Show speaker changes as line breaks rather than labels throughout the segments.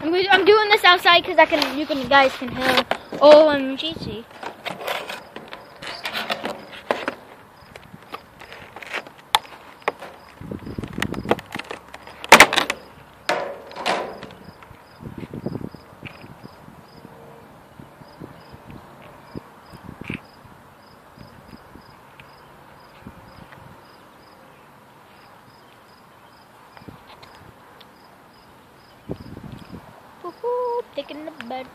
I'm doing this outside because you guys can hear. OMG. Woohoo! Taking the battery.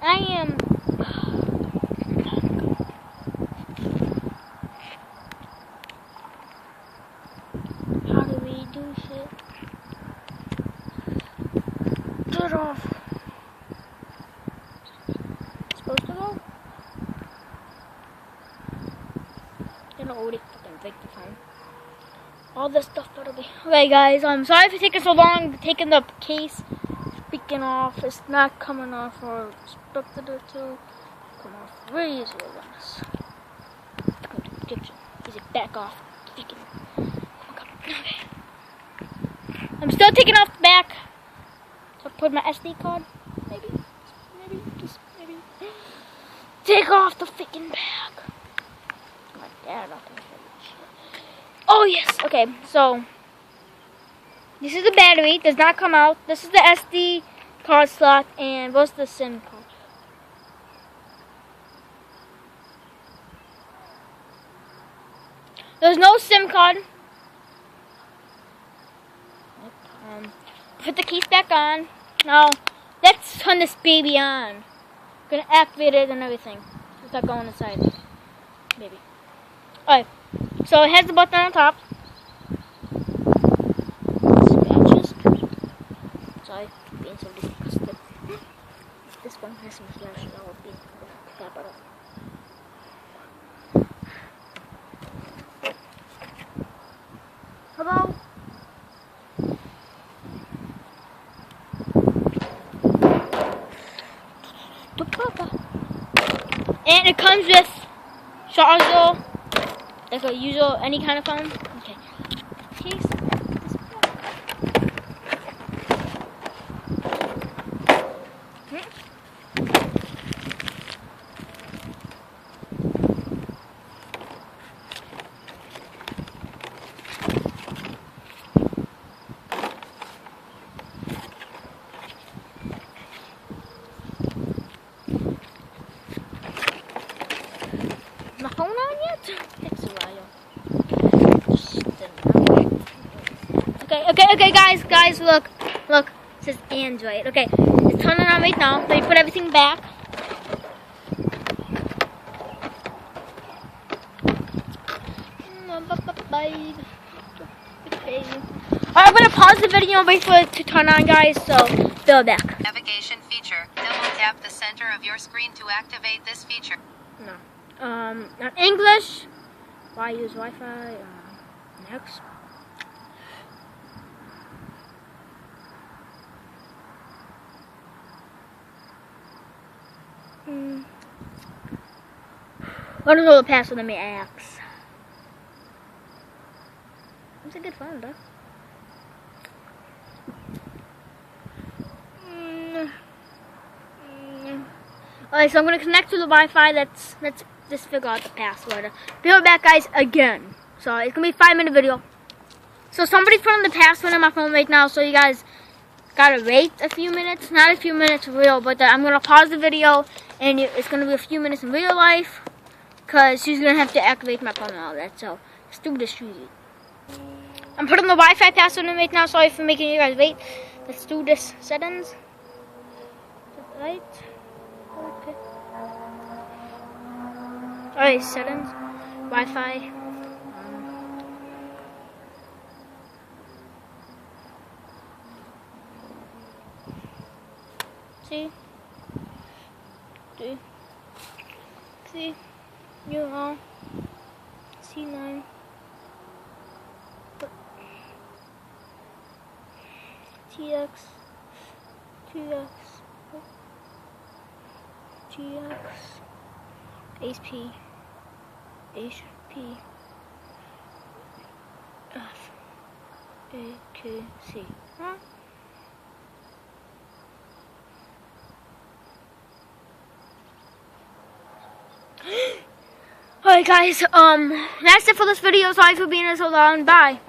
I am. How do we do shit? Get off. Supposed to go? Then already fucking break the phone. All this stuff better be. Okay, guys. I'm sorry for taking so long. Taking the case. Speaking off. It's not coming off or expected it to come off really easily on this. Is it back off? Speaking. Okay. I'm still taking off the back. So I put my SD card. Maybe. Take off the freaking back. My dad not gonna hear this shit. Oh yes. Okay. So this is the battery. Does not come out. This is the SD card slot. And what's the SIM card? There's no SIM card. Put the case back on. Now, let's turn this baby on. Gonna activate it and everything. It's not going inside. Baby. Alright. So it has the button on top. Scratches. Sorry, being so disgusted. This one has some scratches. I will beat the crap out of it. Hello? And it comes with charger, like a usual, any kind of phone. Okay. Case. My phone on yet? Takes a while. Okay, guys, look, it says Android. Okay, it's turning on right now. Let me put everything back. I'm gonna pause the video and wait for it to turn on, guys. So, go back.
Navigation feature. Double tap the center of your screen to activate this feature.
No. Not English. Why use Wi-Fi? Next. I don't know the password. Let me ask. It's a good phone, though. Alright, so I'm gonna connect to the Wi-Fi. Let's just figure out the password. Be right back, guys, again. So it's gonna be a 5-minute video. So somebody's putting the password in my phone right now, so you guys gotta wait a few minutes. Not a few minutes real, but I'm gonna pause the video, and it's gonna be a few minutes in real life, cause she's gonna have to activate my phone and all that. So let's do this shooting. I'm putting the Wi-Fi password in right now. Sorry for making you guys wait. Let's do this. Settings. Right. Okay. Alright, settings. Wi-Fi. See? See? You all. C9. TX, TX, GX, HP, HP, F, A, Q, C. Huh? Alright guys, that's it for this video. Sorry for being so long. Bye.